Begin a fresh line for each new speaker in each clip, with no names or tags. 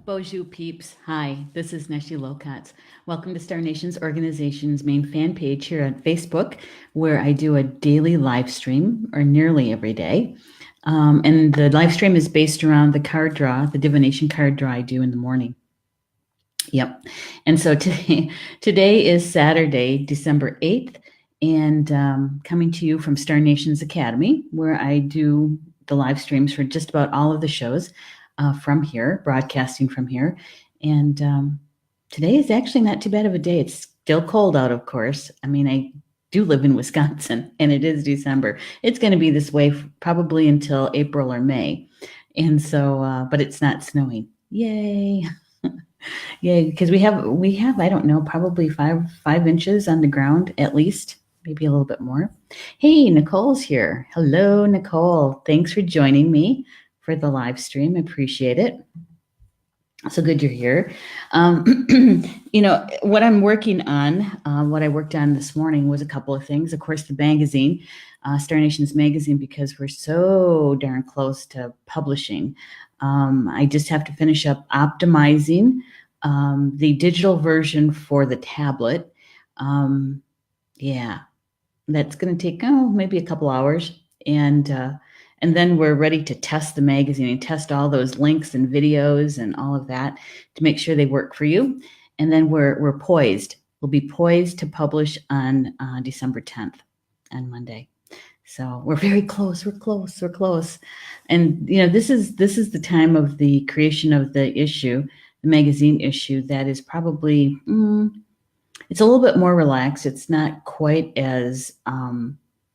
Bonjour, peeps. Hi, this is Neshi Lokotz. Welcome to Star Nations Organization's main fan page here on Facebook, where I do a daily live stream, or nearly every day. And the live stream is based around the card draw, the divination card draw I do in the morning. Yep. And so today is Saturday, December 8th, and coming to you from Star Nations Academy, where I do the live streams for just about all of the shows from here, broadcasting from here. And today is actually not too bad of a day. It's still cold out, of course. I mean, I do live in Wisconsin, and it is December. It's going to be this way probably until April or May. And so, but it's not snowing. Yay. Yeah, because we have I don't know, probably five inches on the ground at least, maybe a little bit more. Hey, Nicole's here. Hello, Nicole. Thanks for joining me for the live stream. I appreciate it. So good you're here. What I'm working on, what I worked on this morning was a couple of things. Of course, the magazine, Star Nations magazine, because we're so darn close to publishing. I just have to finish up optimizing the digital version for the tablet. Yeah, that's going to take maybe a couple hours, and then we're ready to test the magazine and test all those links and videos and all of that to make sure they work for you. And then we're poised. We'll be poised to publish on December 10th, on Monday. So we're very close. We're close. And this is the time of the creation of the issue, the magazine issue, that is probably it's a little bit more relaxed. It's not quite as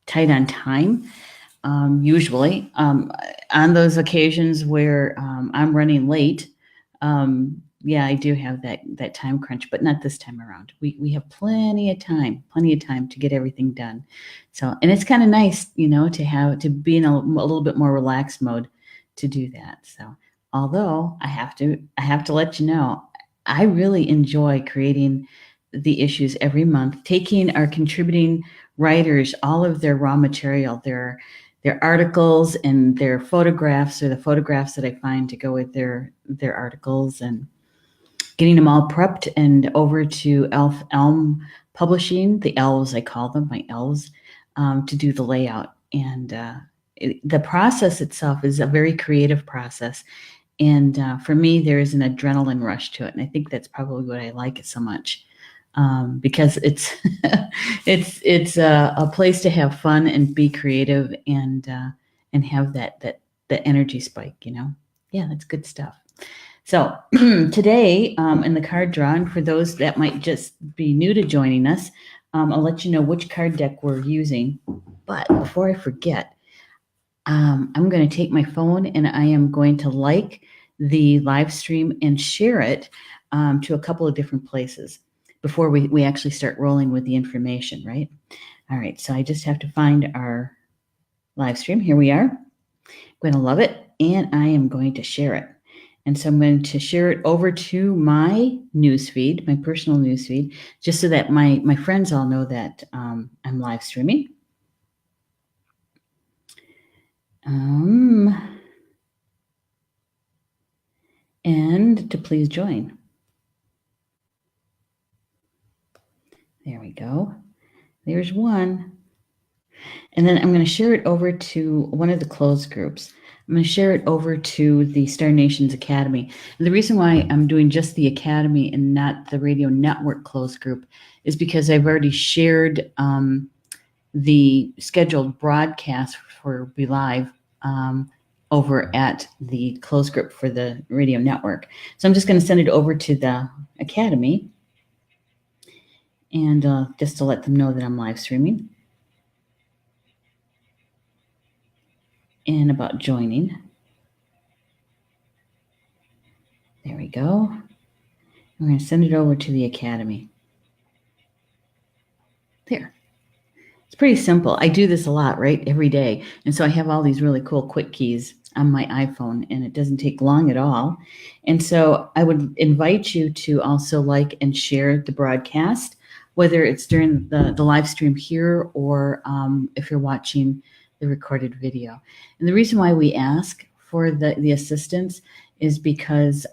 tight on time. Usually, on those occasions where I'm running late, I do have that time crunch, but not this time around. We have plenty of time to get everything done. So, and it's kind of nice, to be in a little bit more relaxed mode to do that. So, although I have to let you know, I really enjoy creating the issues every month, taking our contributing writers, all of their raw material, their articles and their photographs, or the photographs that I find to go with their articles, and getting them all prepped and over to Elm Publishing, the elves, I call them, my elves, to do the layout. And the process itself is a very creative process. And for me, there is an adrenaline rush to it. And I think that's probably what I like it so much. Because it's it's a place to have fun and be creative and have that energy spike, Yeah, that's good stuff. So today in the card draw, and for those that might just be new to joining us, I'll let you know which card deck we're using. But before I forget, I'm going to take my phone and I am going to like the live stream and share it to a couple of different places before we actually start rolling with the information, right? All right, so I just have to find our live stream. Here we are. I'm going to love it, and I am going to share it. And so I'm going to share it over to my newsfeed, my personal newsfeed, just so that my friends all know that I'm live streaming. And to please join. There we go. There's one. And then I'm going to share it over to one of the closed groups. I'm going to share it over to the Star Nations Academy. And the reason why I'm doing just the Academy and not the Radio Network closed group is because I've already shared the scheduled broadcast for Be Live over at the closed group for the Radio Network. So I'm just going to send it over to the Academy, and just to let them know that I'm live streaming and about joining. There we go. I'm going to send it over to the Academy. There. It's pretty simple. I do this a lot, right? Every day. And so I have all these really cool quick keys on my iPhone, and it doesn't take long at all. And so I would invite you to also like and share the broadcast, whether it's during the live stream here or if you're watching the recorded video. And the reason why we ask for the assistance is because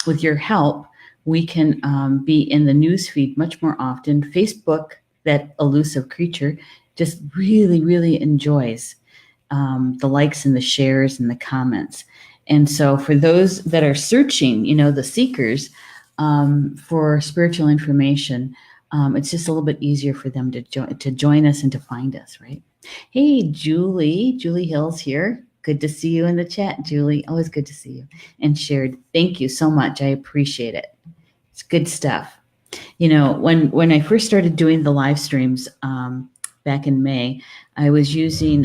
with your help, we can be in the newsfeed much more often. Facebook, that elusive creature, just really, really enjoys the likes and the shares and the comments. And so for those that are searching, the seekers for spiritual information, it's just a little bit easier for them to join us and to find us, right? Hey, Julie Hill's here. Good to see you in the chat, Julie. Always good to see you. And shared, thank you so much. I appreciate it. It's good stuff. When I first started doing the live streams back in May, I was using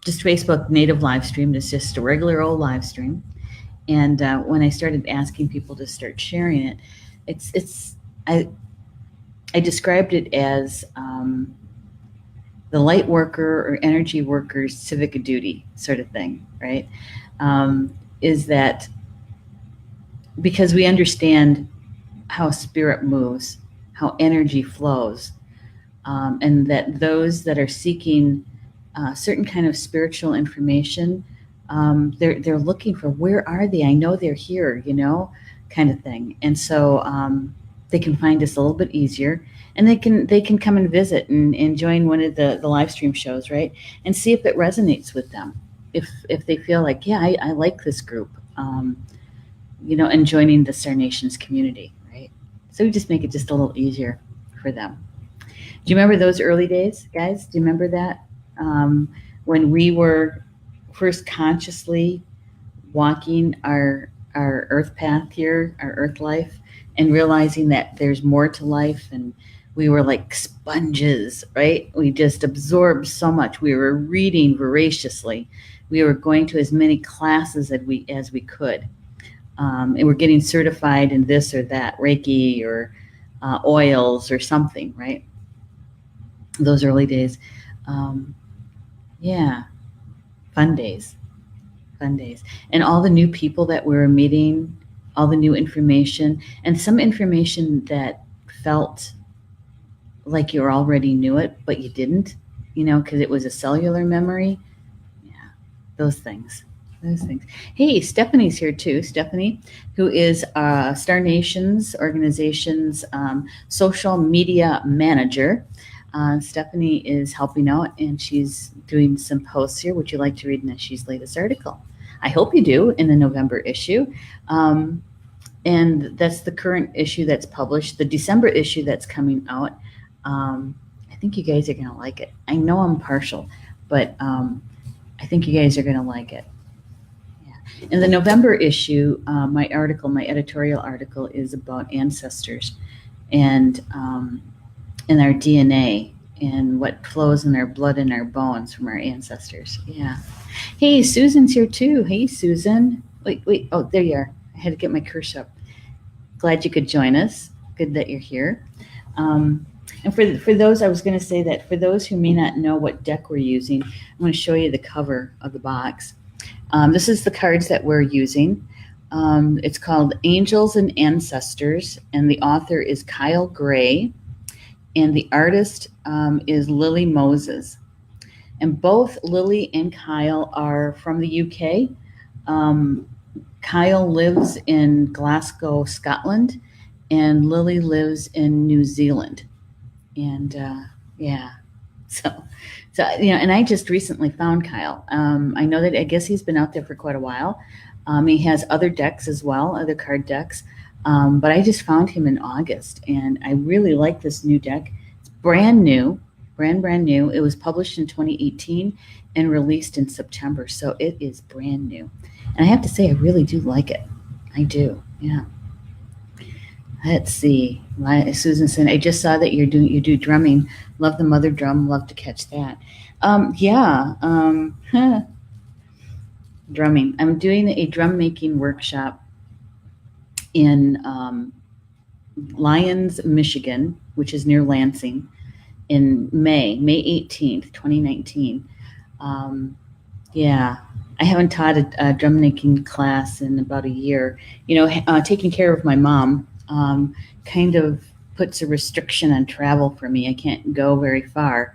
just Facebook native live stream. It's just a regular old live stream. And when I started asking people to start sharing it, I described it as the light worker or energy worker's civic duty sort of thing, right? Is that because we understand how spirit moves, how energy flows, and that those that are seeking certain kind of spiritual information, they're looking for, where are they? I know they're here, kind of thing. And so they can find us a little bit easier, and they can come and visit and join one of the live stream shows, right? And see if it resonates with them. If they feel like, yeah, I like this group, and joining the Star Nations community, right? So we just make it just a little easier for them. Do you remember those early days, guys? Do you remember that? When we were first consciously walking our earth path here, our earth life, and realizing that there's more to life, and we were like sponges, right? We just absorbed so much. We were reading voraciously. We were going to as many classes as we could. And we're getting certified in this or that, Reiki or oils or something, right? Those early days. Yeah, fun days. And all the new people that we were meeting, all the new information, and some information that felt like you already knew it, but you didn't, because it was a cellular memory. Yeah, those things. Hey, Stephanie's here too. Stephanie, who is Star Nations organization's social media manager. Stephanie is helping out, and she's doing some posts here. Would you like to read Neshi's latest article? I hope you do, in the November issue. And that's the current issue that's published. The December issue that's coming out, I think you guys are going to like it. I know I'm partial, but I think you guys are going to like it. Yeah. In the November issue, my editorial article is about ancestors and our DNA and what flows in our blood and our bones from our ancestors. Yeah. Hey, Susan's here too. Hey, Susan. Wait. Oh, there you are. I had to get my cursor up. Glad you could join us. Good that you're here. And for those, I was going to say that for those who may not know what deck we're using, I'm going to show you the cover of the box. This is the cards that we're using. It's called Angels and Ancestors, and the author is Kyle Gray, and the artist is Lily Moses. And both Lily and Kyle are from the UK. Kyle lives in Glasgow, Scotland, and Lily lives in New Zealand. And yeah, so and I just recently found Kyle. I know that I guess he's been out there for quite a while. He has other decks as well, other card decks. But I just found him in August, and I really like this new deck. It's brand new. It was published in 2018 and released in September, so it is brand new. And I have to say, I really do like it. I do, yeah. Let's see. Susan said, I just saw that you do drumming. Love the mother drum. Love to catch that. Drumming. I'm doing a drum making workshop in Lyons, Michigan, which is near Lansing, in May 18th, 2019. Yeah, I haven't taught a drum making class in about a year. Taking care of my mom kind of puts a restriction on travel for me. I can't go very far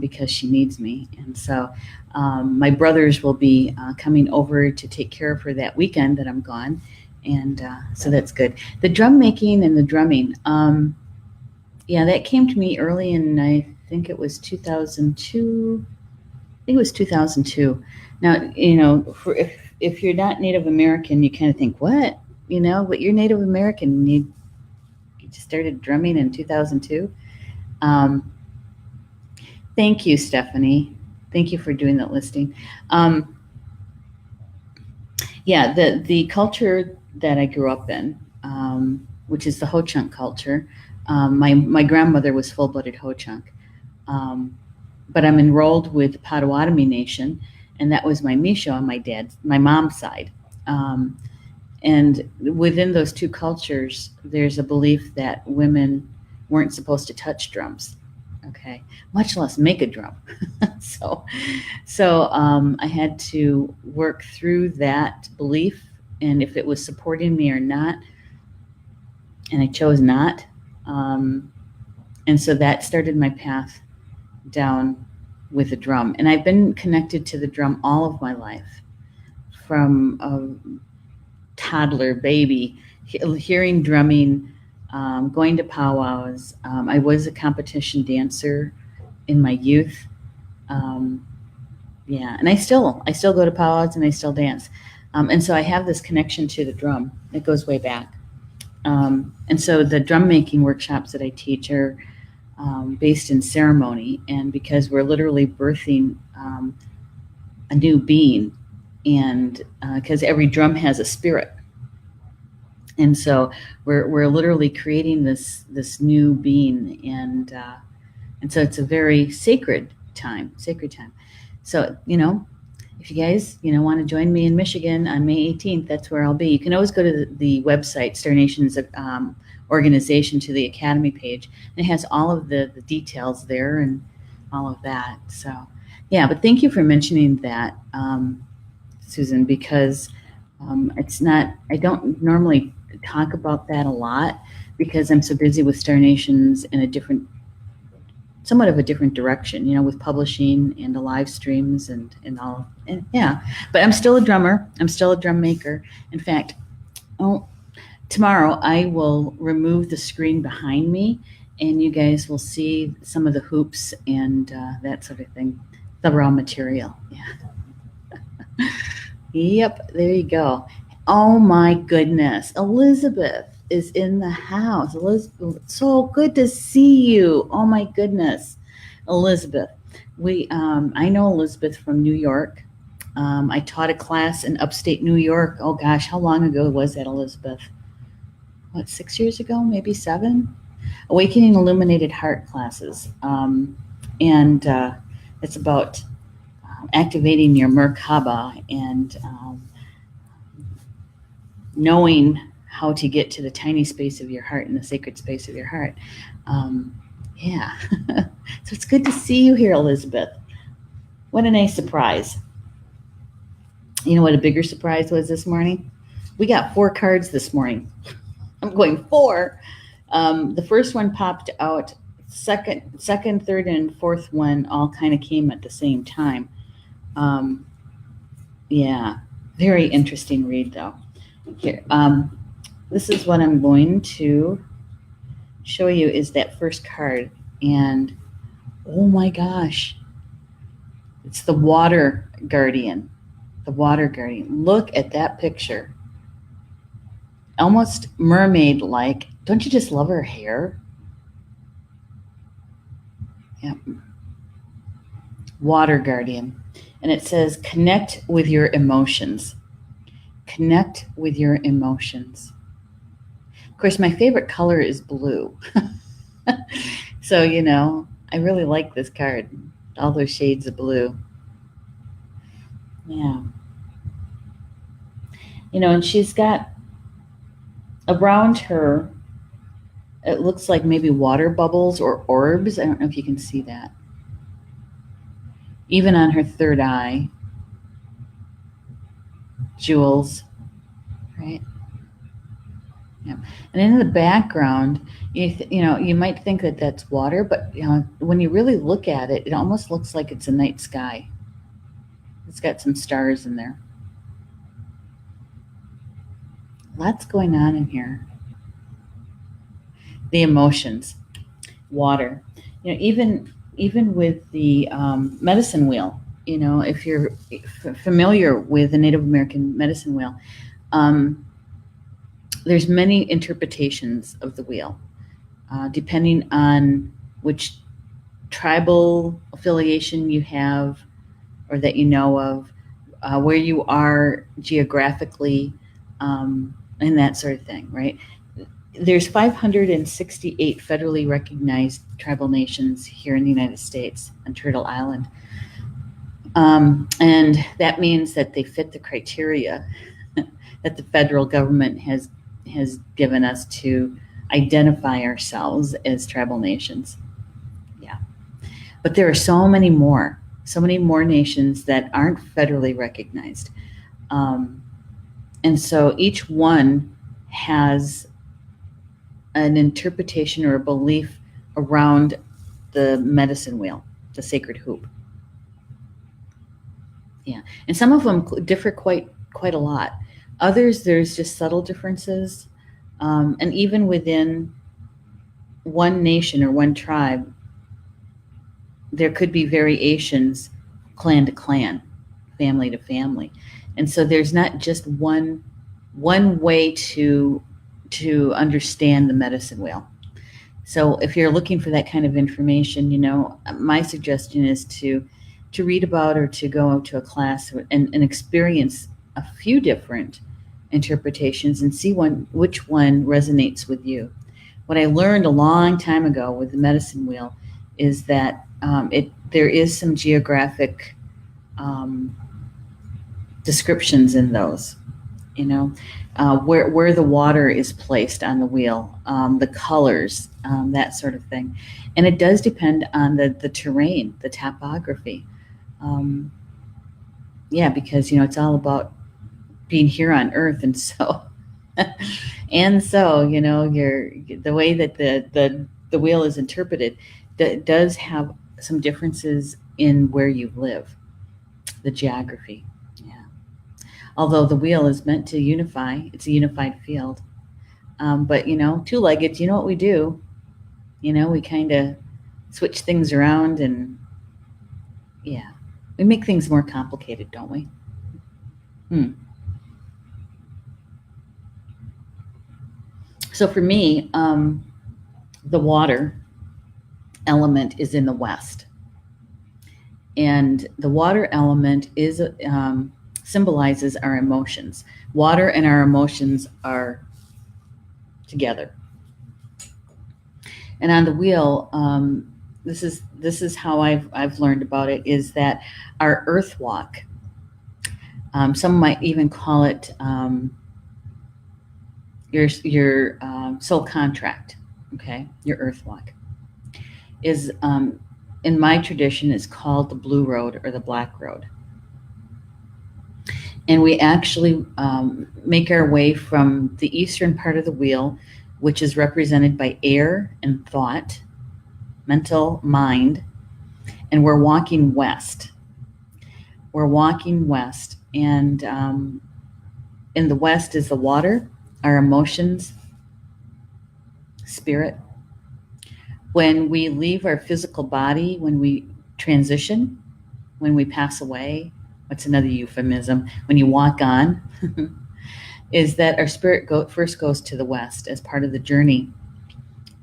because she needs me. And so my brothers will be coming over to take care of her that weekend that I'm gone. And so that's good. The drum making and the drumming, yeah, that came to me early in, I think it was 2002. I think it was 2002. Now, if you're not Native American, you kind of think, what? But you're Native American. You just started drumming in 2002. Thank you, Stephanie. Thank you for doing that listing. Yeah, the culture that I grew up in, which is the Ho-Chunk culture. My grandmother was full-blooded Ho-Chunk, but I'm enrolled with Potawatomi Nation, and that was my Misho on my mom's side. And within those two cultures, there's a belief that women weren't supposed to touch drums, okay, much less make a drum. so I had to work through that belief, and if it was supporting me or not, and I chose not. And so that started my path down with the drum. And I've been connected to the drum all of my life, from a toddler baby, hearing drumming, going to powwows. I was a competition dancer in my youth. Yeah, and I still go to powwows and I still dance. And so I have this connection to the drum that goes way back. And so the drum making workshops that I teach are based in ceremony, and because we're literally birthing a new being, and because every drum has a spirit, and so we're literally creating this new being, and so it's a very sacred time. So if you guys want to join me in Michigan on May 18th, that's where I'll be. You can always go to the website, Star Nation's organization, to the Academy page, and it has all of the details there and all of that. So yeah, but thank you for mentioning that, Susan, because it's not, I don't normally talk about that a lot because I'm so busy with Star Nations in somewhat of a different direction, with publishing and the live streams and all. And yeah, but I'm still a drummer. I'm still a drum maker. In fact, tomorrow I will remove the screen behind me, and you guys will see some of the hoops and that sort of thing, the raw material. Yeah. Yep, there you go. Oh my goodness, Elizabeth is in the house. Elizabeth, so good to see you. Oh my goodness, Elizabeth. I know Elizabeth from New York. I taught a class in upstate New York. Oh gosh, how long ago was that, Elizabeth? What, 6 years ago, maybe 7? Awakening Illuminated Heart classes. And it's about activating your Merkaba and knowing how to get to the tiny space of your heart and the sacred space of your heart. Yeah. So it's good to see you here, Elizabeth. What a nice surprise. You know what a bigger surprise was this morning? We got 4 cards this morning. I'm going 4. The first one popped out. Second, third, and fourth one all kind of came at the same time. Yeah, very interesting read though. Here, this is what I'm going to show you is that first card, and oh my gosh, it's the Water Guardian. The Water Guardian. Look at that picture. Almost mermaid-like. Don't you just love her hair? Yep. Water Guardian. And it says, connect with your emotions. Connect with your emotions. Of course, my favorite color is blue. So, I really like this card. All those shades of blue. Yeah. And she's got around her, it looks like maybe water bubbles or orbs. I don't know if you can see that. Even on her third eye, jewels, right? Yeah. And in the background, you might think that that's water, but when you really look at it, it almost looks like it's a night sky. It's got some stars in there. Lots going on in here. The emotions, water. Even with the medicine wheel. If you're familiar with the Native American medicine wheel, um, there's many interpretations of the wheel, depending on which tribal affiliation you have or that you know of, where you are geographically, and that sort of thing, right? There's 568 federally recognized tribal nations here in the United States on Turtle Island. And that means that they fit the criteria that the federal government has given us to identify ourselves as tribal nations. Yeah. But there are so many more nations that aren't federally recognized. And so each one has an interpretation or a belief around the medicine wheel, the sacred hoop. Yeah, and some of them differ quite a lot. Others, there's just subtle differences, and even within one nation or one tribe, there could be variations, clan to clan, family to family, and so there's not just one way to understand the medicine wheel. So if you're looking for that kind of information, my suggestion is to read about or to go to a class and experience a few different interpretations and see which one resonates with you. What I learned a long time ago with the medicine wheel is that there is some geographic descriptions in those. Where the water is placed on the wheel, the colors, that sort of thing. And it does depend on the terrain, the topography. Because, it's all about being here on Earth. And so, the way that the wheel is interpreted does have some differences in where you live, the geography. Although the wheel is meant to unify, it's a unified field. But, two-legged, you know what we do? We kind of switch things around and, we make things more complicated, don't we? So for me, the water element is in the west. And the water element is symbolizes our emotions. Water and our emotions are together. And on the wheel, this is how I've learned about it, is that our earth walk, some might even call it your soul contract, okay, your earth walk, is in my tradition is called the blue road or the black road. And we actually make our way from the eastern part of the wheel, which is represented by air and thought, mental, mind, and we're walking west. And in the west is the water, our emotions, spirit. When we leave our physical body, when we transition, when we pass away, what's another euphemism? When you walk on, is that our spirit first goes to the west as part of the journey.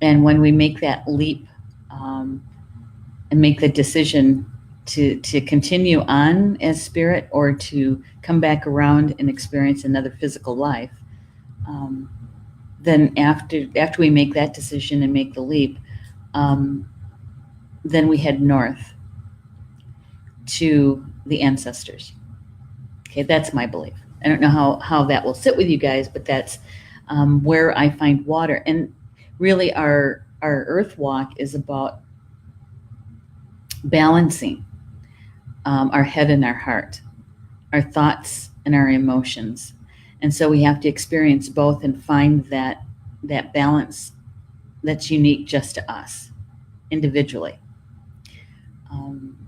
And when we make that leap and make the decision to continue on as spirit or to come back around and experience another physical life, then after we make that decision and make the leap, then we head north to the ancestors. Okay, that's my belief. I don't know how that will sit with you guys, but that's where I find water. And really our earth walk is about balancing our head and our heart, our thoughts and our emotions. And so we have to experience both and find that balance that's unique just to us individually.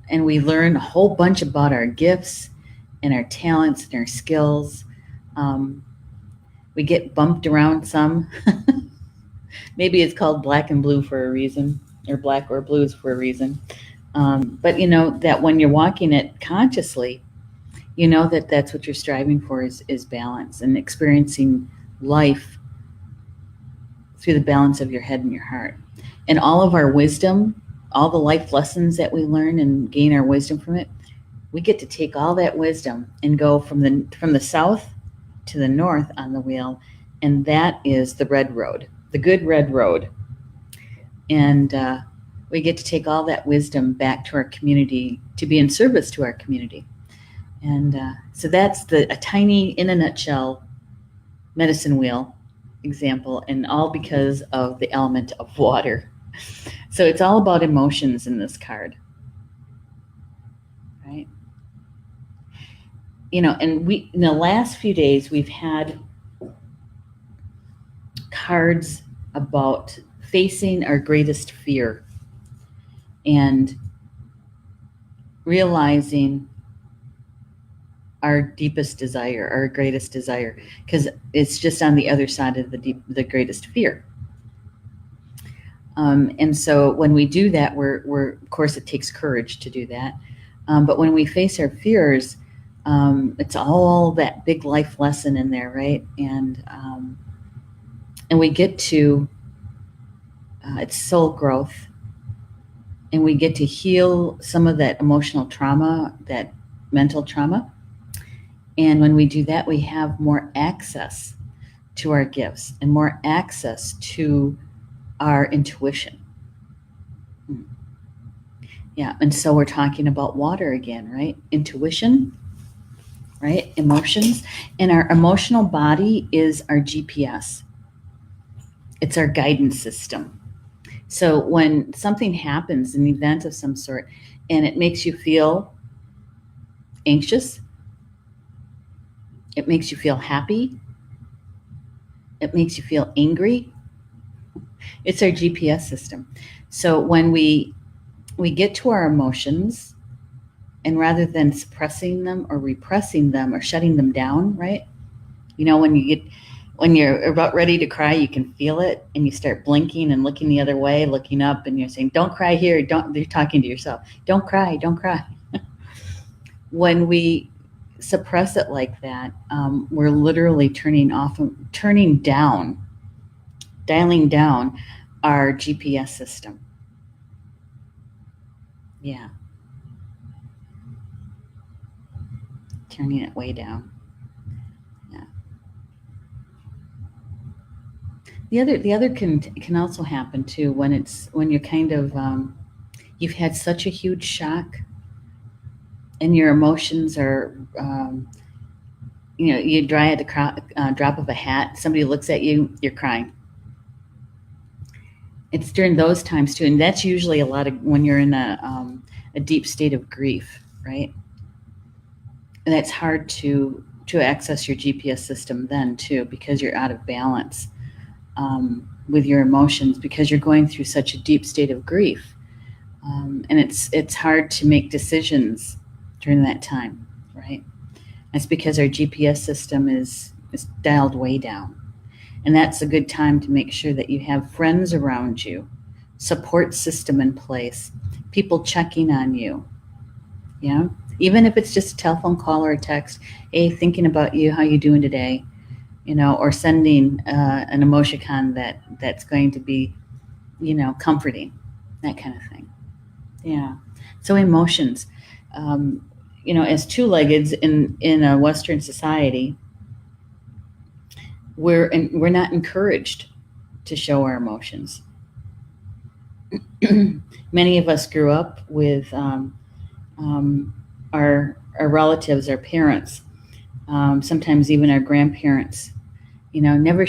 And we learn a whole bunch about our gifts and our talents and our skills. We get bumped around some. Maybe it's called black and blue for a reason, or black or blues for a reason. But you know that when you're walking it consciously, you know that that's what you're striving for is balance and experiencing life through the balance of your head and your heart. And all of our wisdom, all the life lessons that we learn and gain our wisdom from it, we get to take all that wisdom and go from the south to the north on the wheel, and that is the red road, the good red road. And we get to take all that wisdom back to our community to be in service to our community. And so that's a tiny, in a nutshell, medicine wheel example, and all because of the element of water. So it's all about emotions in this card, right? You know, and we in the last few days we've had cards about facing our greatest fear and realizing our deepest desire, our greatest desire, because it's just on the other side of the greatest fear. And so when we do that, we're of course it takes courage to do that. But when we face our fears, it's all that big life lesson in there, right? And we get to it's soul growth, and we get to heal some of that emotional trauma, that mental trauma. And when we do that, we have more access to our gifts and more access to our intuition. Yeah, and so we're talking about water again, right? Intuition, right? Emotions. And our emotional body is our GPS. It's our guidance system. So when something happens, an event of some sort, and it makes you feel anxious, it makes you feel happy, it makes you feel angry, it's our GPS system. So when we get to our emotions, and rather than suppressing them or repressing them or shutting them down, right? You know, when you're about ready to cry, you can feel it, and you start blinking and looking the other way, looking up, and you're saying, "Don't cry here." You're talking to yourself. Don't cry. Don't cry. When we suppress it like that, we're literally dialing down our GPS system. Yeah. Turning it way down. Yeah. The other can also happen too when you're kind of you've had such a huge shock, and your emotions are you dry at the drop of a hat. Somebody looks at you, you're crying. It's during those times too, and that's usually a lot of when you're in a deep state of grief, right? And that's hard to access your GPS system then too, because you're out of balance with your emotions, because you're going through such a deep state of grief, and it's hard to make decisions during that time, right? That's because our GPS system is dialed way down. And that's a good time to make sure that you have friends around you, support system in place, people checking on you. Yeah, even if it's just a telephone call or a text, hey, thinking about you, how you doing today, or sending an emoticon that's going to be, comforting, that kind of thing. Yeah. So emotions, as two-leggeds in a Western society, we're not encouraged to show our emotions. Many of us grew up with our relatives, our parents, sometimes even our grandparents. Never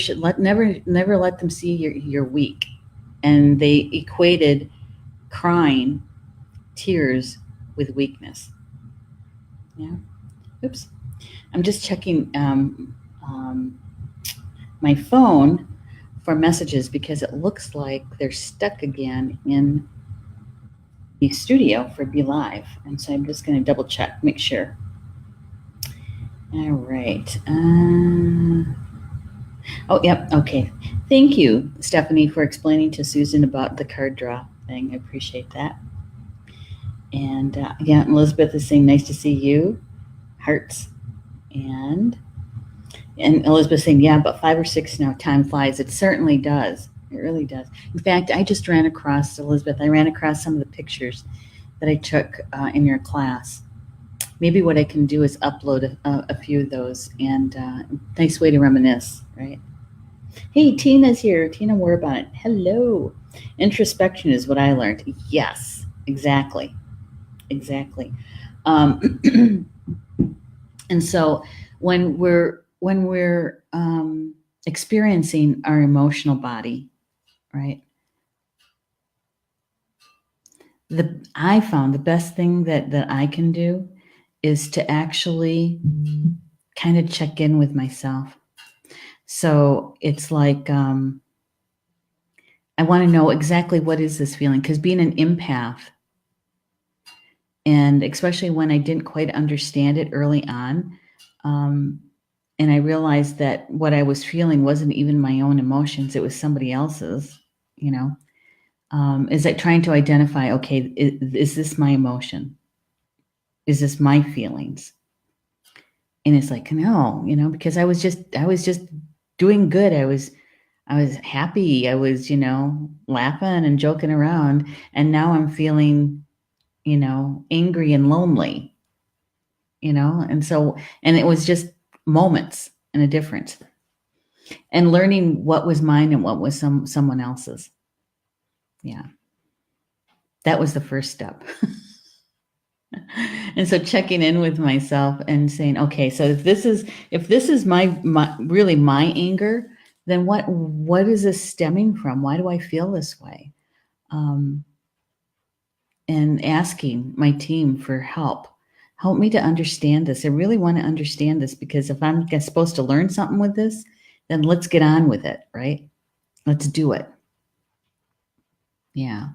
let them see you're weak, and they equated crying, tears, with weakness. Yeah. Oops. I'm just checking my phone for messages because it looks like they're stuck again in the studio for Be Live. And so I'm just going to double check, make sure. All right. Oh, yep. Okay. Thank you, Stephanie, for explaining to Susan about the card draw thing. I appreciate that. And yeah, Elizabeth is saying, nice to see you. Hearts. And Elizabeth saying, yeah, but 5 or 6 now, time flies. It certainly does. It really does. In fact, I just ran across, Elizabeth, I ran across some of the pictures that I took in your class. Maybe what I can do is upload a few of those, and nice way to reminisce, right? Hey, Tina's here. Tina Warbonnet. Hello. Introspection is what I learned. Yes, exactly. Exactly. And so when we're experiencing our emotional body, right? I found the best thing that I can do is to actually kind of check in with myself. So it's like I want to know exactly what is this feeling, because being an empath, and especially when I didn't quite understand it early on, and I realized that what I was feeling wasn't even my own emotions, it was somebody else's, you know, is that trying to identify, okay, is this my emotion? Is this my feelings? And it's like, no, because I was just doing good. I was happy. I was, laughing and joking around. And now I'm feeling, angry and lonely, and it was just moments and a difference, and learning what was mine and what was someone else's. Yeah. That was the first step. And so checking in with myself and saying, okay, so if this is my really my anger, then what is this stemming from? Why do I feel this way? Um, and asking my team for help. Help me to understand this. I really want to understand this, because if I'm supposed to learn something with this, then let's get on with it, right? Let's do it. Yeah.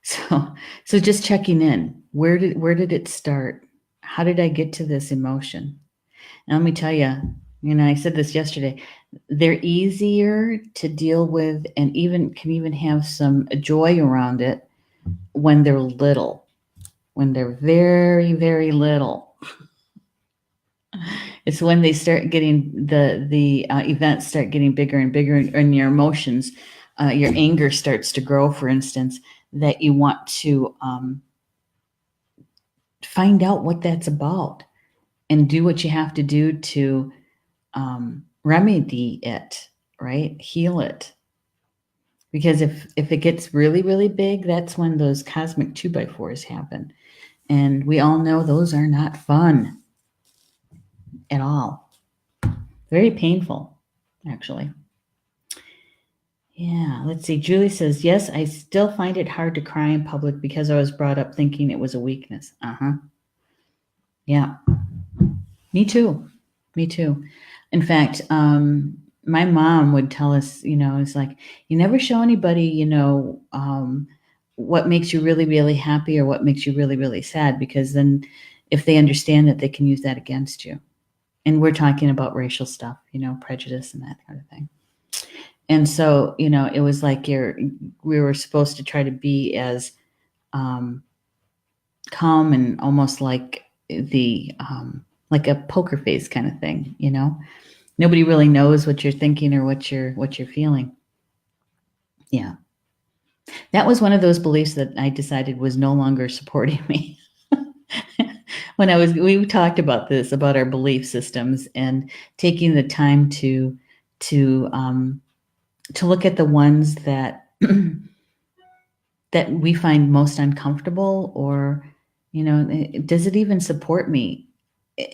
So just checking in. Where did it start? How did I get to this emotion? And let me tell you, I said this yesterday. They're easier to deal with, and can even have some joy around it when they're little. When they're very, very little. It's when they start getting the events start getting bigger and bigger, and your emotions, your anger starts to grow, for instance, that you want to find out what that's about and do what you have to do to remedy it, right? Heal it. Because if it gets really, really big, that's when those cosmic 2x4s happen. And we all know those are not fun at all. Very painful, actually. Yeah, let's see. Julie says, yes, I still find it hard to cry in public because I was brought up thinking it was a weakness. Uh-huh. Yeah. Me too. Me too. In fact, my mom would tell us, it's like, you never show anybody, what makes you really, really happy or what makes you really, really sad, because then if they understand it, they can use that against you. And we're talking about racial stuff, prejudice and that kind of thing. And so, it was like we were supposed to try to be as calm and almost like like a poker face kind of thing, Nobody really knows what you're thinking or what you're feeling. Yeah. That was one of those beliefs that I decided was no longer supporting me. We talked about this, about our belief systems, and taking the time to look at the ones that that we find most uncomfortable, or does it even support me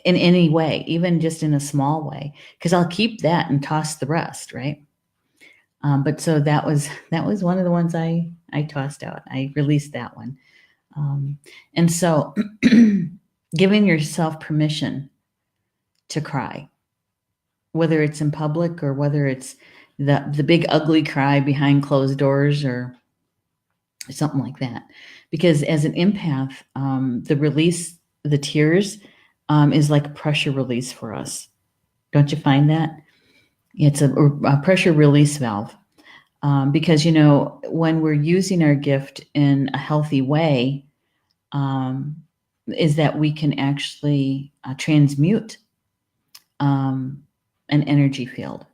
in any way, even just in a small way? Because I'll keep that and toss the rest, right? But so that was one of the ones I tossed out. I released that one, and so giving yourself permission to cry, whether it's in public or whether it's the big ugly cry behind closed doors or something like that. Because as an empath, the tears, is like a pressure release for us. Don't you find that? It's a pressure release valve. Because, when we're using our gift in a healthy way, is that we can actually transmute an energy field,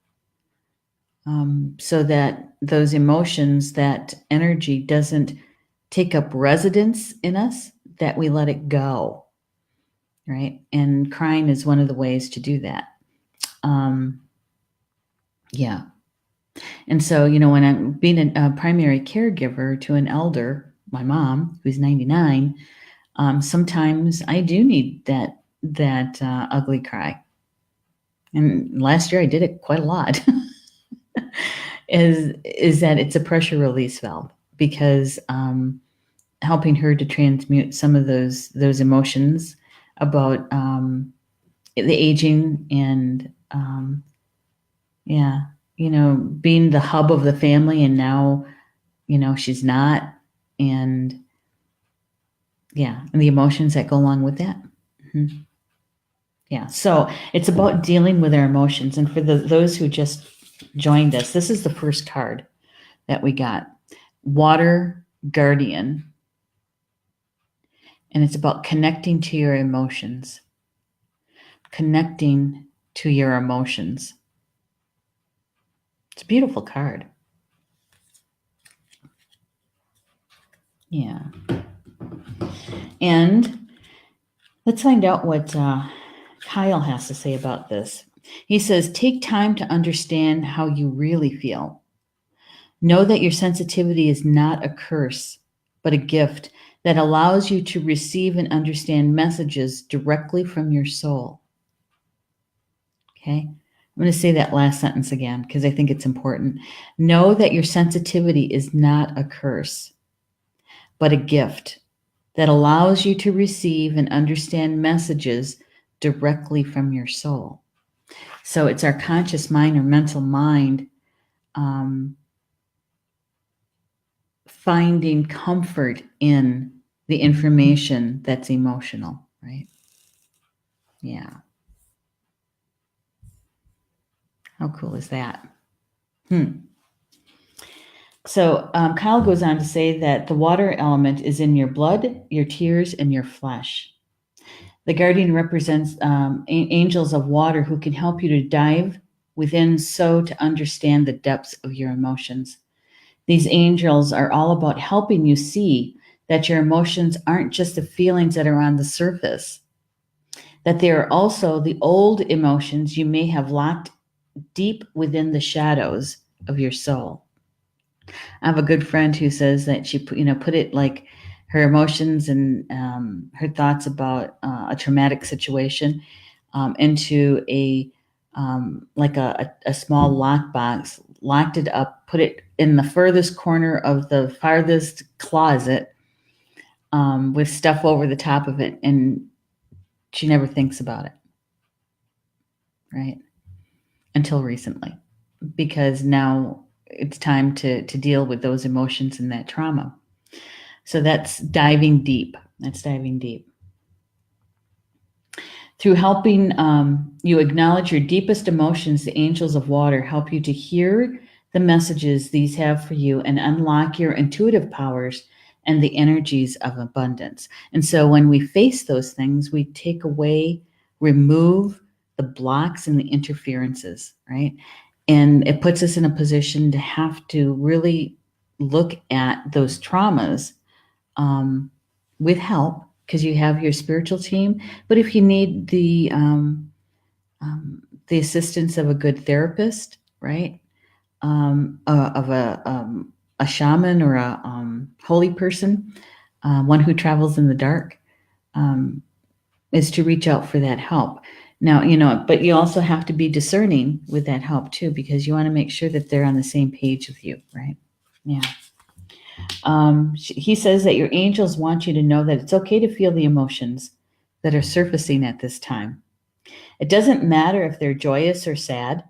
so that those emotions, that energy doesn't take up residence in us, that we let it go, right? And crying is one of the ways to do that. Yeah. And so, when I'm being a primary caregiver to an elder, my mom, who's 99, sometimes I do need that ugly cry. And last year I did it quite a lot. is that it's a pressure release valve, because helping her to transmute some of those emotions about the aging, and being the hub of the family, and now she's not, and and the emotions that go along with that. Mm-hmm. Yeah, so it's about dealing with our emotions. And for those who just joined us, this is the first card that we got, Water Guardian. And it's about connecting to your emotions. Connecting to your emotions. It's a beautiful card. Yeah. And let's find out what Kyle has to say about this. He says, take time to understand how you really feel. Know that your sensitivity is not a curse, but a gift that allows you to receive and understand messages directly from your soul. Okay? I'm going to say that last sentence again because I think it's important. Know that your sensitivity is not a curse, but a gift that allows you to receive and understand messages directly from your soul. So it's our conscious mind or mental mind finding comfort in the information that's emotional, right? Yeah. How cool is that? So Kyle goes on to say that the water element is in your blood, your tears, and your flesh. The guardian represents angels of water who can help you to dive within, so to understand the depths of your emotions. These angels are all about helping you see that your emotions aren't just the feelings that are on the surface, that they are also the old emotions you may have locked deep within the shadows of your soul. I have a good friend who says that she put it like her emotions and her thoughts about a traumatic situation into a small lockbox, locked it up, put it in the furthest corner of the farthest closet with stuff over the top of it, and she never thinks about it, right? Until recently, because now it's time to deal with those emotions and that trauma. So that's diving deep. Through helping you acknowledge your deepest emotions, the angels of water help you to hear the messages these have for you and unlock your intuitive powers and the energies of abundance. And so when we face those things, we take away, remove the blocks and the interferences, right? And it puts us in a position to have to really look at those traumas with help, because you have your spiritual team. But if you need the assistance of a good therapist, right, of a shaman or a holy person, one who travels in the dark, is to reach out for that help. Now, but you also have to be discerning with that help too, because you want to make sure that they're on the same page with you, right? Yeah. He says that your angels want you to know that it's okay to feel the emotions that are surfacing at this time. It doesn't matter if they're joyous or sad.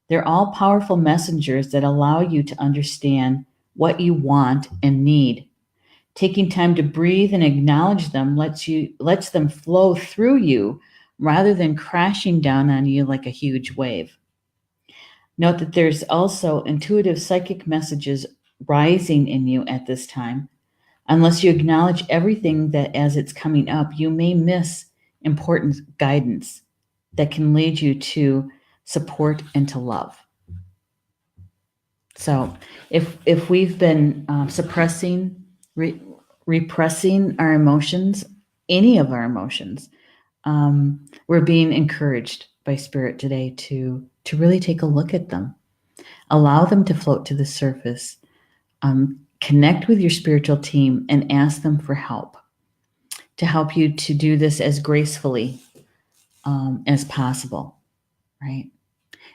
They're all powerful messengers that allow you to understand what you want and need. Taking time to breathe and acknowledge them lets them flow through you rather than crashing down on you like a huge wave. Note that there's also intuitive psychic messages rising in you at this time. Unless you acknowledge everything that as it's coming up, you may miss important guidance that can lead you to support and to love. So if we've been suppressing, repressing our emotions, any of our emotions, we're being encouraged by Spirit today to really take a look at them, allow them to float to the surface, connect with your spiritual team and ask them for help to help you to do this as gracefully as possible, right?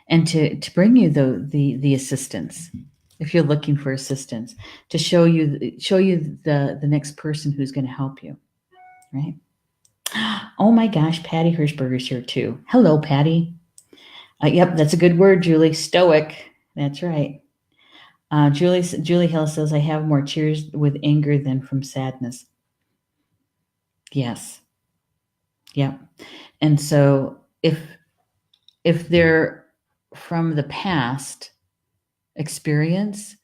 And to bring you the assistance, if you're looking for assistance, to show you the next person who's going to help you, right? Oh my gosh, Patty Hirschberger's here too. Hello, Patty. Yep, that's a good word, Julie. Stoic. That's right. Julie Hill says, I have more tears with anger than from sadness. Yes. Yep. And so if they're from the past experience,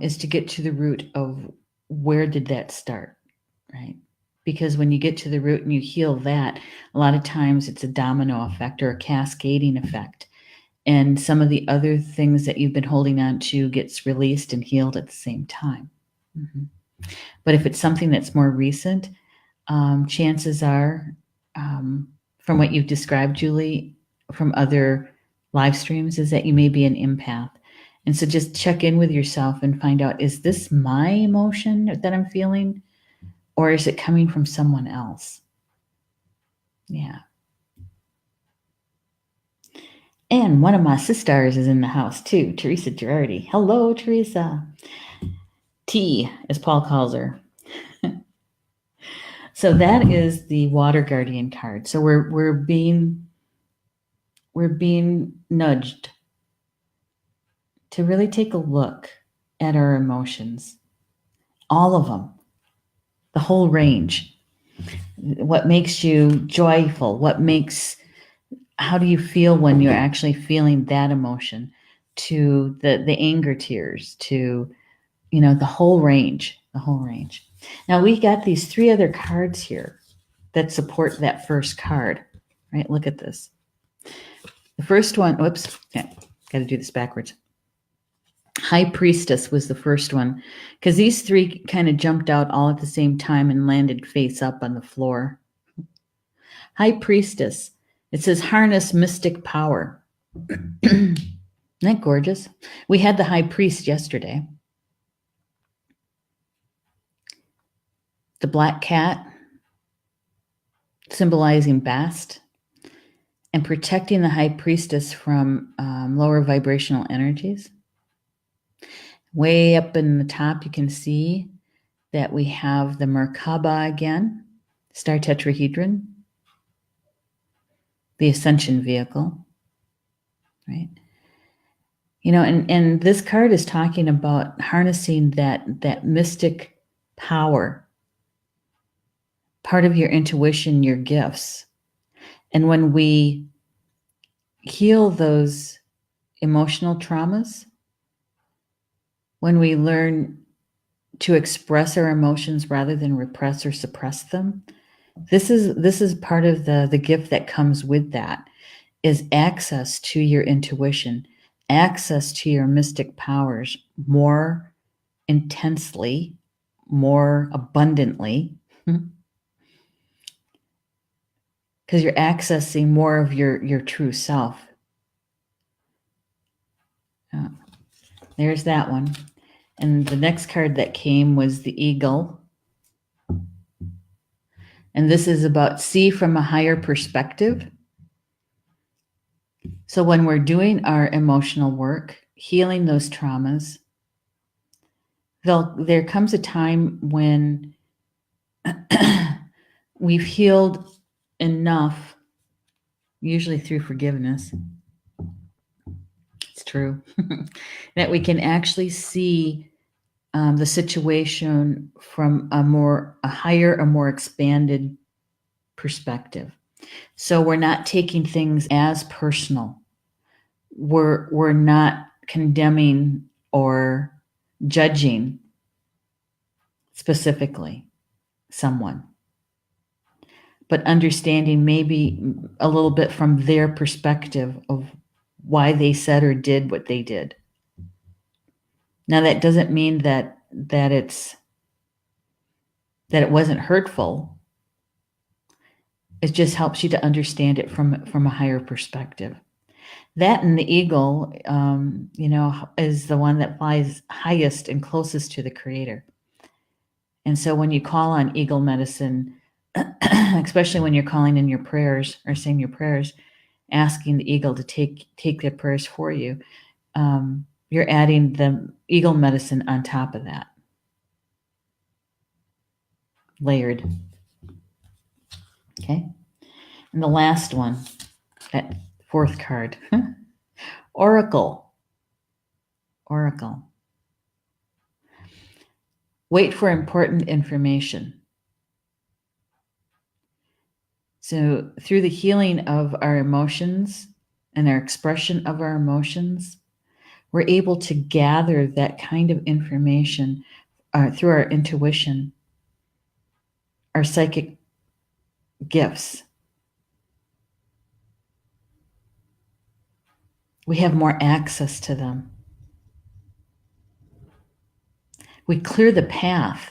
is to get to the root of where did that start, right? Because when you get to the root and you heal that, a lot of times it's a domino effect or a cascading effect. And some of the other things that you've been holding on to gets released and healed at the same time. Mm-hmm. But if it's something that's more recent, chances are, from what you've described, Julie, from other live streams, is that you may be an empath. And so just check in with yourself and find out, is this my emotion that I'm feeling, or is it coming from someone else? Yeah. And one of my sisters is in the house too, Teresa Girardi. Hello, Teresa. T, as Paul calls her. So that is the Water Guardian card. So we're being nudged to really take a look at our emotions, all of them, the whole range. What makes you joyful? How do you feel when you're actually feeling that emotion? To the anger tears, to, the whole range, Now we got these 3 other cards here that support that first card, right? Look at this. The first one, whoops, got to do this backwards. High Priestess was the first one, because these 3 kind of jumped out all at the same time and landed face up on the floor. High Priestess. It says harness mystic power. Isn't that gorgeous? We had the High Priest yesterday. The black cat, symbolizing Bast, and protecting the High Priestess from lower vibrational energies. Way up in the top, you can see that we have the Merkaba again, star tetrahedron, the ascension vehicle, right? And this card is talking about harnessing that mystic power, part of your intuition, your gifts. And when we heal those emotional traumas, when we learn to express our emotions rather than repress or suppress them, this is part of the gift that comes with that, is access to your intuition, access to your mystic powers more intensely, more abundantly, because you're accessing more of your true self. There's that one. And the next card that came was the Eagle. And this is about see from a higher perspective. So when we're doing our emotional work, healing those traumas, there comes a time when we've healed enough, usually through forgiveness. It's true. That we can actually see the situation from a higher, a more expanded perspective. So we're not taking things as personal. we're not condemning or judging specifically someone, but understanding maybe a little bit from their perspective of why they said or did what they did. Now, that doesn't mean that it wasn't hurtful. It just helps you to understand it from a higher perspective. That and the eagle, is the one that flies highest and closest to the Creator. And so when you call on eagle medicine, especially when you're calling in your prayers or saying your prayers, asking the eagle to take their prayers for you, you're adding the eagle medicine on top of that, layered. Okay. And the last one, that fourth card, Oracle. Oracle. Wait for important information. So through the healing of our emotions and our expression of our emotions, we're able to gather that kind of information through our intuition, our psychic gifts. We have more access to them. We clear the path.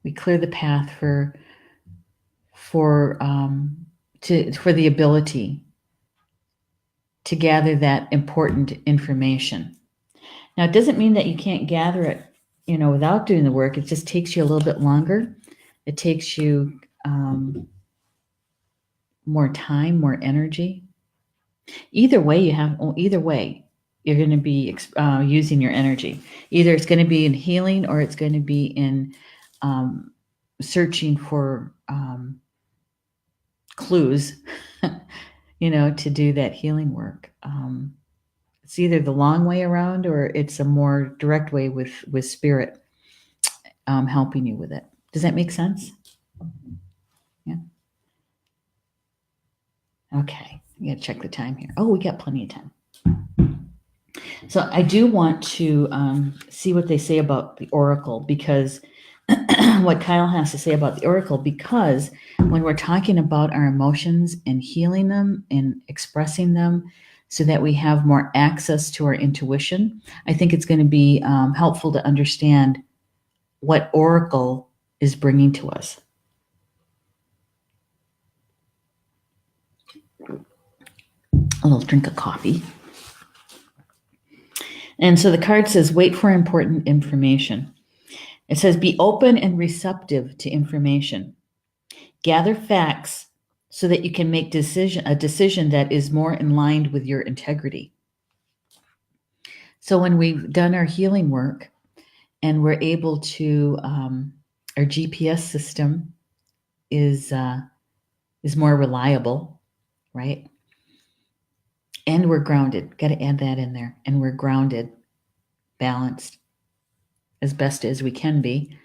We clear the path for the ability to gather that important information. Now, it doesn't mean that you can't gather it, without doing the work. It just takes you a little bit longer. It takes you more time, more energy. Either way, you're going to be using your energy. Either it's going to be in healing or it's going to be in searching for clues, to do that healing work. It's either the long way around or it's a more direct way with spirit helping you with it. Does that make sense? Yeah. Okay. I got to check the time here. Oh, we got plenty of time. So I do want to see what they say about the oracle, because what Kyle has to say about the oracle, because when we're talking about our emotions and healing them and expressing them so that we have more access to our intuition, I think it's going to be helpful to understand what oracle is bringing to us. A little drink of coffee. And so the card says, wait for important information. It says, be open and receptive to information. Gather facts so that you can make a decision that is more in line with your integrity. So when we've done our healing work and we're able to, our GPS system is more reliable, right? And we're grounded. Got to add that in there. And we're grounded, balanced as best as we can be.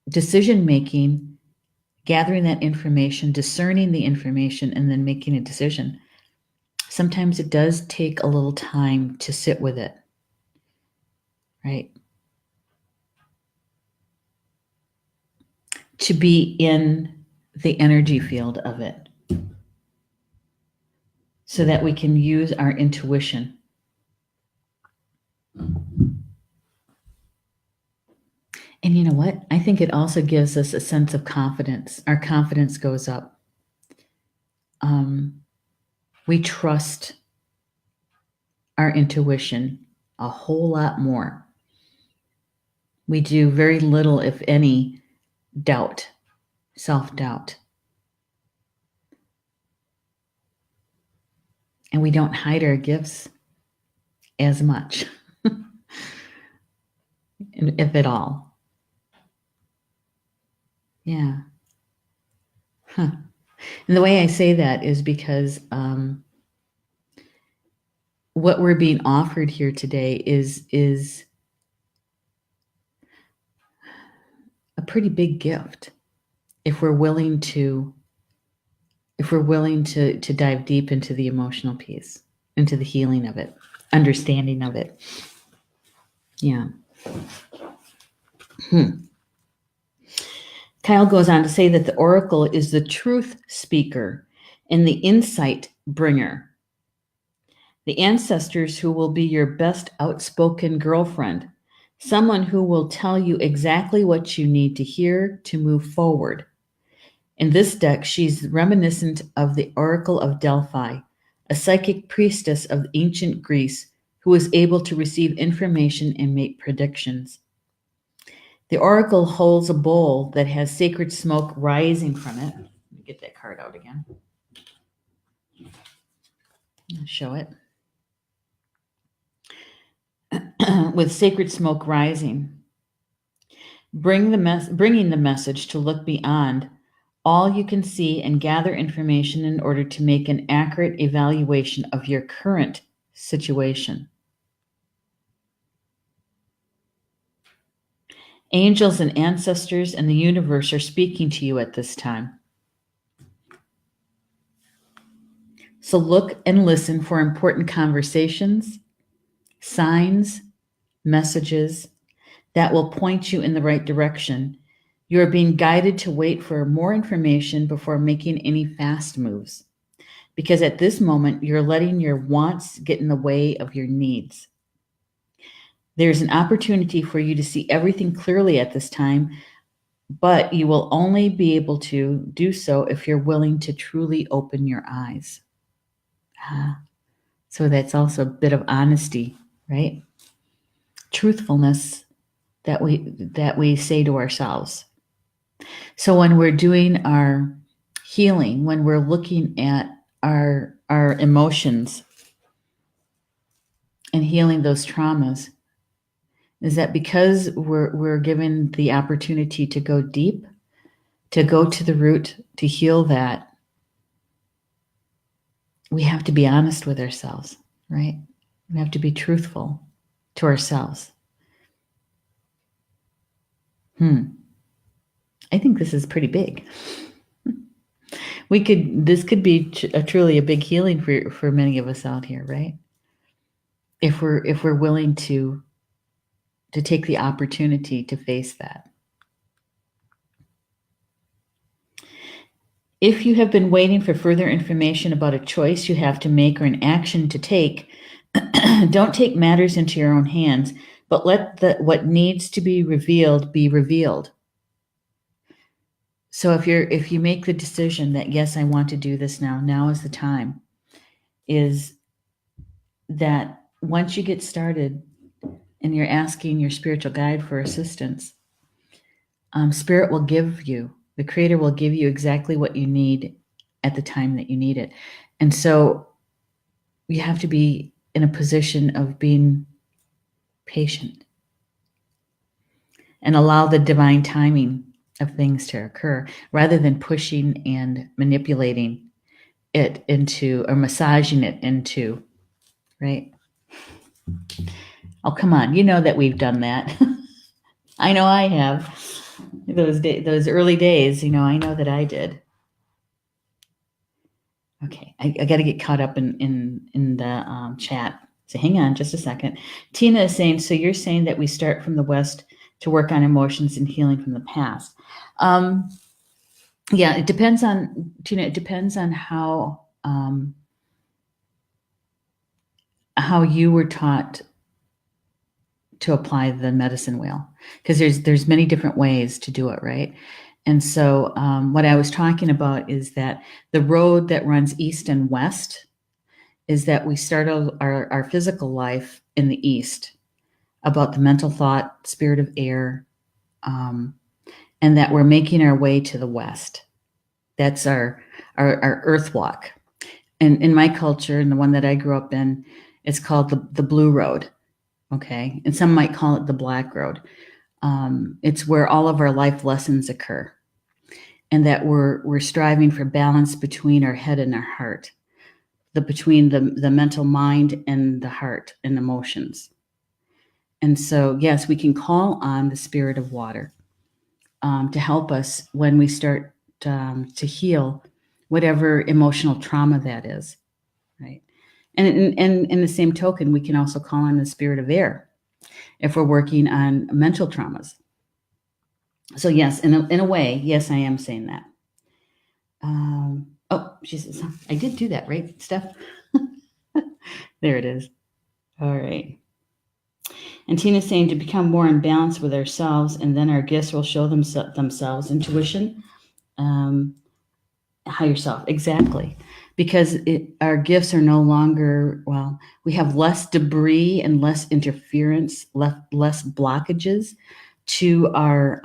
Decision making, gathering that information, discerning the information, and then making a decision. Sometimes it does take a little time to sit with it, right? To be in the energy field of it so that we can use our intuition. And you know what? I think it also gives us a sense of confidence. Our confidence goes up. We trust our intuition a whole lot more. We do very little, if any, doubt, self-doubt. And we don't hide our gifts as much, if at all. Yeah. Huh. And the way I say that is because what we're being offered here today is a pretty big gift if we're willing to if we're willing to dive deep into the emotional piece, into the healing of it, understanding of it. Yeah. Kyle goes on to say that the oracle is the truth speaker and the insight bringer. The ancestors who will be your best outspoken girlfriend, someone who will tell you exactly what you need to hear to move forward. In this deck, she's reminiscent of the Oracle of Delphi, a psychic priestess of ancient Greece who was able to receive information and make predictions. The oracle holds a bowl that has sacred smoke rising from it. Let me get that card out again. I'll show it. With sacred smoke rising. Bringing the message to look beyond all you can see and gather information in order to make an accurate evaluation of your current situation. Angels and ancestors and the universe are speaking to you at this time. So look and listen for important conversations, signs, messages that will point you in the right direction. You are being guided to wait for more information before making any fast moves. Because at this moment, you're letting your wants get in the way of your needs. There's an opportunity for you to see everything clearly at this time, but you will only be able to do so if you're willing to truly open your eyes. So that's also a bit of honesty, right? Truthfulness that we say to ourselves. So when we're doing our healing, when we're looking at our emotions and healing those traumas, is that because we're given the opportunity to go deep, to go to the root, to heal that, we have to be honest with ourselves, right? We have to be truthful to ourselves. I think this is pretty big. This could be truly a big healing for many of us out here, right? If we're willing to take the opportunity to face that. If you have been waiting for further information about a choice you have to make or an action to take, don't take matters into your own hands, but let what needs to be revealed be revealed. So if you make the decision that, yes, I want to do this now is the time, is that once you get started and you're asking your spiritual guide for assistance, Spirit will give you, the Creator will give you exactly what you need at the time that you need it. And so you have to be in a position of being patient and allow the divine timing of things to occur rather than pushing and manipulating it into or massaging it into, right? Oh, come on. You know that we've done that. I know I have. Those early days, I know that I did. Okay, I got to get caught up in the chat. So hang on just a second. Tina is saying, so you're saying that we start from the West to work on emotions and healing from the past. Yeah, it depends on, Tina, it depends on how you were taught to apply the medicine wheel, because there's many different ways to do it, right? And so what I was talking about is that the road that runs east and west is that we start our physical life in the east, about the mental thought, spirit of air, and that we're making our way to the west. That's our earth walk. And in my culture, and the one that I grew up in, it's called the blue road. Okay. And some might call it the black road. It's where all of our life lessons occur, and that we're striving for balance between our head and our heart, between the mental mind and the heart and emotions. And so, yes, we can call on the spirit of water to help us when we start to heal whatever emotional trauma that is, right? And in the same token, we can also call on the spirit of air if we're working on mental traumas. So yes, in a way, yes, I am saying that. Oh, she says, I did do that, right, Steph? There it is. All right. And Tina's saying to become more in balance with ourselves, and then our gifts will show themselves. Intuition, higher self, exactly. Because our gifts are no longer, well, we have less debris and less interference, less blockages to our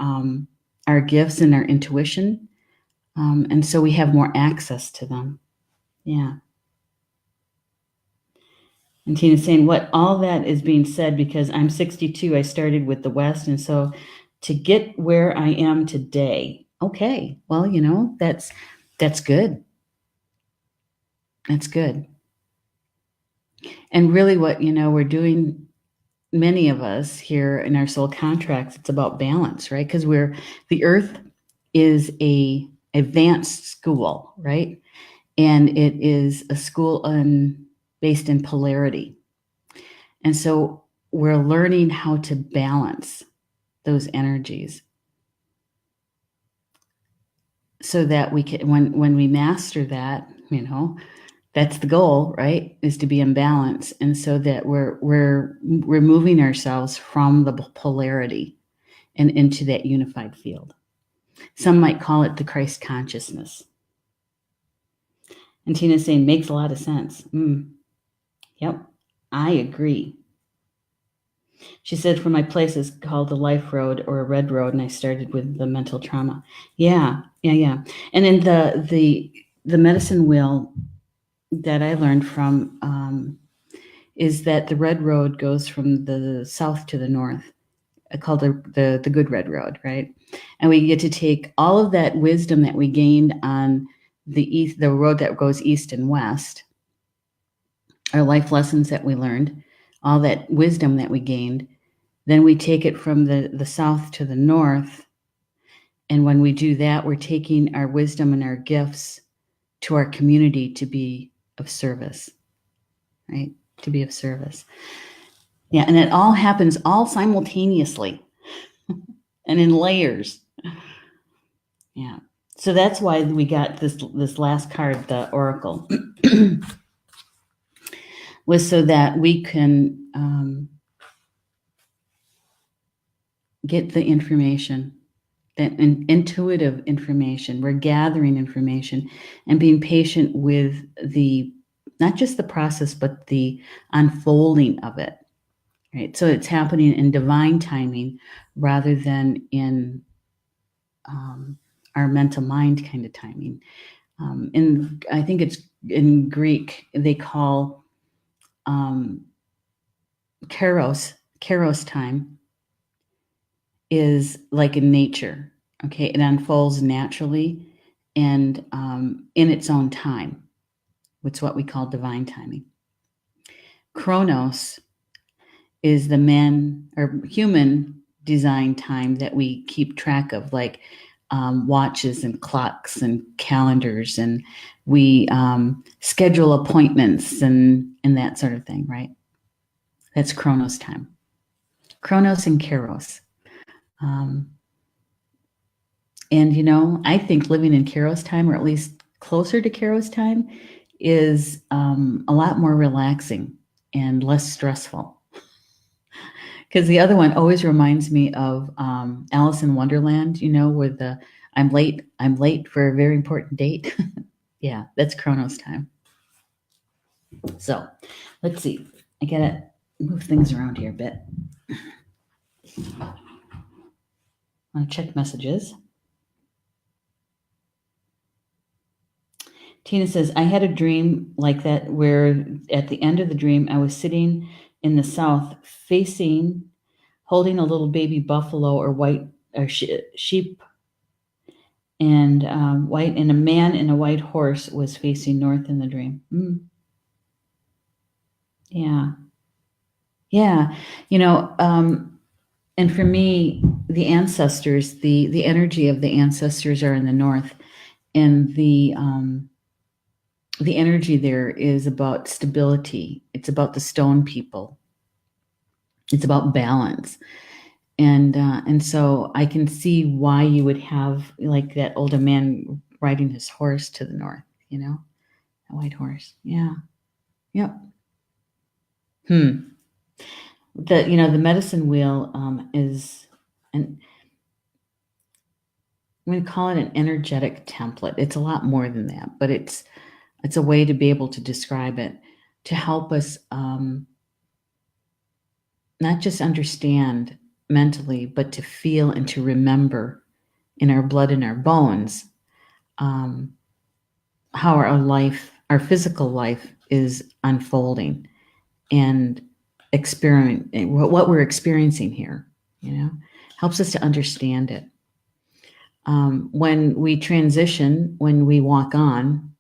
gifts and our intuition. And so we have more access to them. Yeah. And Tina's saying, what all that is being said because I'm 62, I started with the West. And so to get where I am today, okay, well, that's good. That's good. And really what, we're doing, many of us here in our soul contracts, it's about balance, right? Because the earth is a advanced school, right? And it is a school based in polarity. And so we're learning how to balance those energies so that we can, when we master that, that's the goal, right? Is to be in balance. And so that we're removing ourselves from the polarity and into that unified field. Some might call it the Christ consciousness. And Tina's saying, makes a lot of sense. Yep, I agree. She said, for my place is called the life road or a red road, and I started with the mental trauma. Yeah. And in the medicine wheel that I learned from is that the red road goes from the south to the north, called the good red road, right? And we get to take all of that wisdom that we gained on the road that goes east and west, our life lessons that we learned, all that wisdom that we gained. Then we take it from the south to the north. And when we do that, we're taking our wisdom and our gifts to our community to be of service, right? To be of service. Yeah, and it all happens all simultaneously and in layers. Yeah. So that's why we got this last card, the Oracle, was so that we can get the information, that intuitive information. We're gathering information and being patient with not just the process, but the unfolding of it, right? So it's happening in divine timing rather than in our mental mind kind of timing. And I think it's in Greek, they call Kairos time is like in nature. Okay, it unfolds naturally and in its own time. It's what we call divine timing. Chronos is the man or human design time that we keep track of, like watches and clocks and calendars, and we schedule appointments and that sort of thing, right? That's Chronos time. Chronos and Kairos. And, I think living in Kairos time, or at least closer to Kairos time, is a lot more relaxing and less stressful. Because the other one always reminds me of Alice in Wonderland, with the I'm late for a very important date. Yeah, that's Chronos time. So let's see. I gotta move things around here a bit. I want to check messages. Tina says, I had a dream like that where at the end of the dream, I was sitting in the south holding a little baby buffalo or white or sheep and white, and a man in a white horse was facing north in the dream. Yeah. And for me, the ancestors, the energy of the ancestors are in the north, and the the energy there is about stability. It's about the stone people. It's about balance. And so I can see why you would have like that older man riding his horse to the north, a white horse. Yeah. Yep. The medicine wheel is an I'm going to call it an energetic template. It's a lot more than that, but it's a way to be able to describe it, to help us not just understand mentally, but to feel and to remember in our blood and our bones how our physical life is unfolding and what we're experiencing here. Helps us to understand it. When we transition, when we walk on,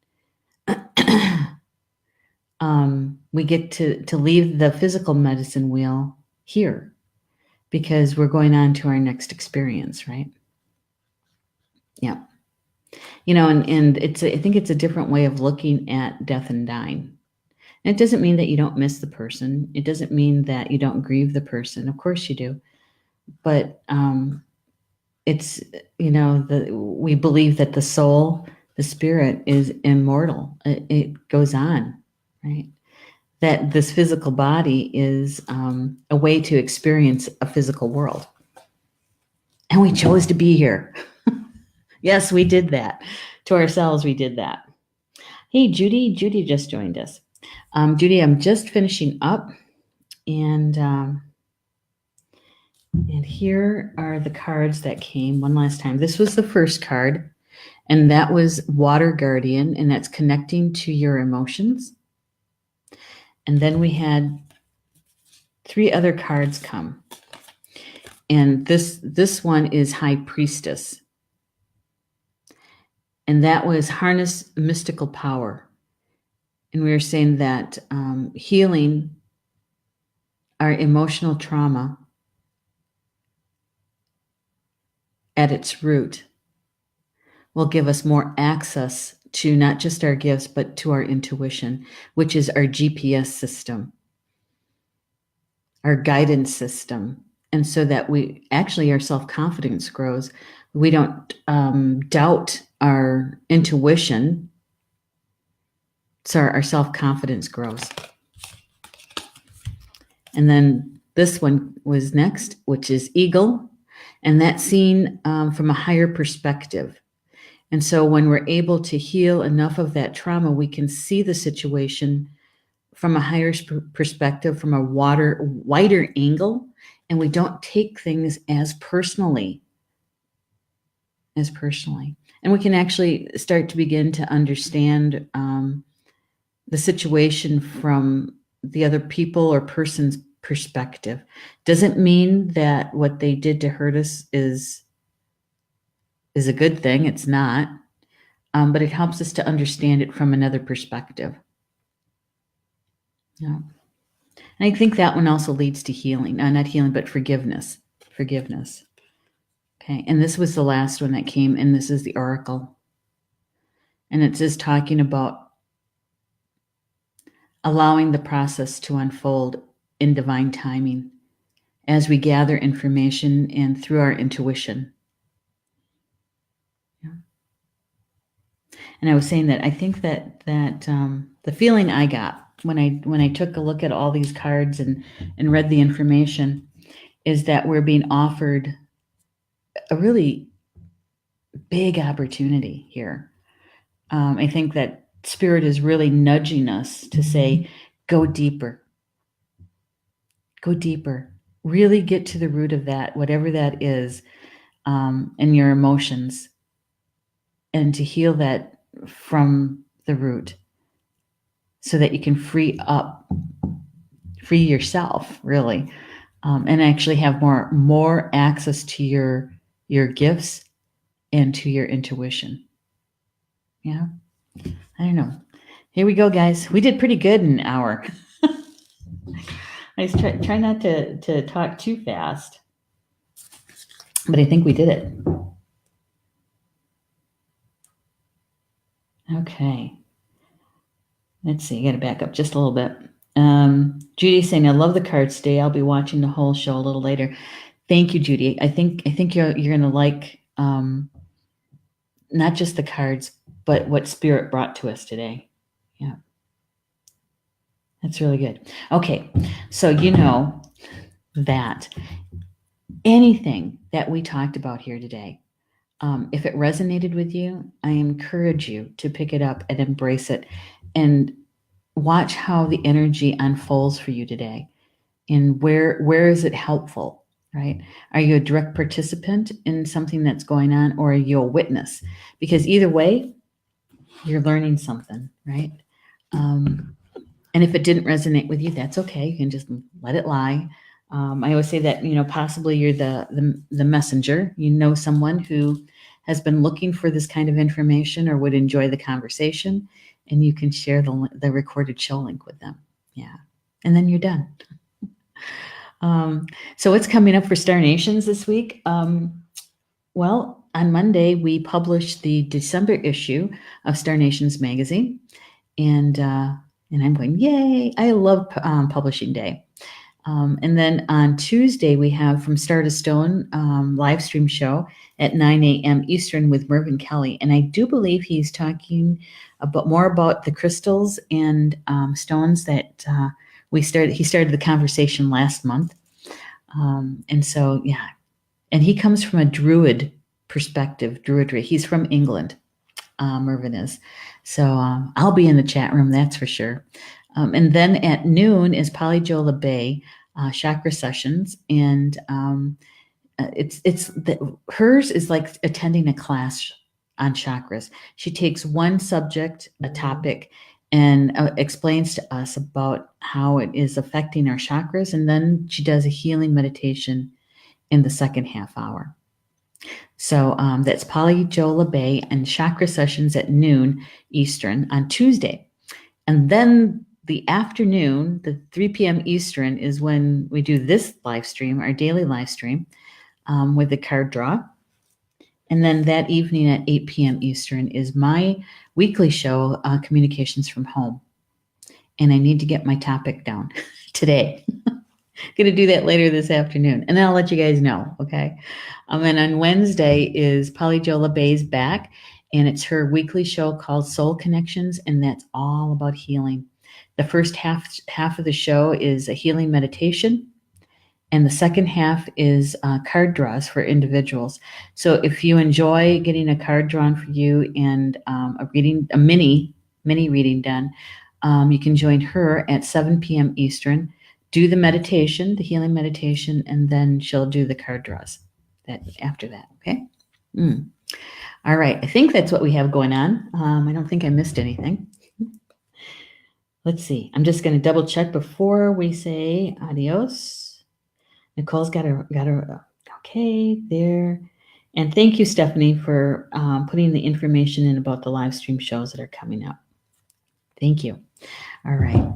we get to leave the physical medicine wheel here because we're going on to our next experience, right? Yeah. And I think it's a different way of looking at death and dying. And it doesn't mean that you don't miss the person. It doesn't mean that you don't grieve the person. Of course you do. But it's, we believe that the soul, the spirit is immortal. It goes on, right? That this physical body is a way to experience a physical world. And we chose to be here. Yes, we did that. To ourselves, we did that. Hey, Judy. Judy just joined us. Judy, I'm just finishing up. And here are the cards that came one last time. This was the first card. And that was Water Guardian. And that's connecting to your emotions. And then we had 3 other cards come. And this one is High Priestess. And that was harness mystical power. And we were saying that healing our emotional trauma at its root will give us more access to not just our gifts, but to our intuition, which is our GPS system, our guidance system. And so that our self-confidence grows. We don't doubt our intuition. So our self-confidence grows. And then this one was next, which is Eagle. And that's seen from a higher perspective. And so when we're able to heal enough of that trauma, we can see the situation from a higher perspective, from a wider angle, and we don't take things as personally. And we can actually start to begin to understand the situation from the other people or person's perspective. Doesn't mean that what they did to hurt us is a good thing. It's not. But it helps us to understand it from another perspective. Yeah. And I think that one also leads to healing. Not healing, but forgiveness. Forgiveness. Okay. And this was the last one that came, and this is the Oracle. And it's just talking about allowing the process to unfold in divine timing as we gather information and through our intuition. Yeah. And I was saying that I think that the feeling I got when I took a look at all these cards and read the information is that we're being offered a really big opportunity here. I think that Spirit is really nudging us to say, go deeper. Go deeper. Really get to the root of that, whatever that is, and your emotions, and to heal that from the root so that you can free yourself, really, and actually have more access to your gifts and to your intuition. Yeah. I don't know. Here we go, guys. We did pretty good in an hour. I try not to talk too fast, but I think we did it. Okay. Let's see, I got to back up just a little bit. Judy's saying, I love the cards today. I'll be watching the whole show a little later. Thank you, Judy. I think you're going to like not just the cards, but what Spirit brought to us today. Yeah. That's really good. Okay. So you know that anything that we talked about here today, if it resonated with you, I encourage you to pick it up and embrace it and watch how the energy unfolds for you today. And where is it helpful, right? Are you a direct participant in something that's going on, or are you a witness? Because either way, you're learning something, right? And if it didn't resonate with you, that's okay. You can just let it lie. I always say that, possibly you're the messenger. You know someone who has been looking for this kind of information or would enjoy the conversation, and you can share the recorded show link with them. Yeah. And then you're done. So what's coming up for Star Nations this week? Well, on Monday, we published the December issue of Star Nations magazine. And I'm going, yay, I love publishing day. And then on Tuesday, we have From Star to Stone live stream show at 9 a.m. Eastern with Mervyn Kelly. And I do believe he's talking more about the crystals and stones that he started the conversation last month. And so, yeah. And he comes from a Druid perspective, Druidry. He's from England, Mervyn is. So I'll be in the chat room, that's for sure. And then at noon is Polly Jo LeBay chakra sessions, and hers is like attending a class on chakras. She takes one subject, a topic, and explains to us about how it is affecting our chakras, and then she does a healing meditation in the second half hour. So that's Polly Jo LeBay and chakra sessions at noon Eastern on Tuesday. And then the afternoon, the 3 p.m. Eastern, is when we do this live stream, our daily live stream with the card draw. And then that evening at 8 p.m. Eastern is my weekly show, Communications from Home. And I need to get my topic down today. Going to do that later this afternoon, and then I'll let you guys know, okay? And on Wednesday is Polly Jo LeBay's back, and it's her weekly show called Soul Connections, and that's all about healing. The first half of the show is a healing meditation, and the second half is card draws for individuals. So if you enjoy getting a card drawn for you and a mini reading done, you can join her at 7 p.m. Eastern. Do the meditation, the healing meditation, and then she'll do the card draws after that, okay? All right, I think that's what we have going on. I don't think I missed anything. Let's see. I'm just going to double check before we say adios. Nicole's got her okay there. And thank you, Stephanie, for putting the information in about the live stream shows that are coming up. Thank you. All right.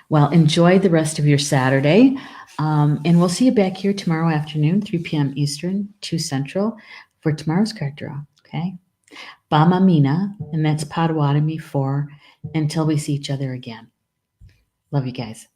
Well, enjoy the rest of your Saturday, and we'll see you back here tomorrow afternoon, 3 p.m. Eastern, 2 Central, for tomorrow's card draw, okay? Bama Mina, and that's Potawatomi for until we see each other again. Love you guys.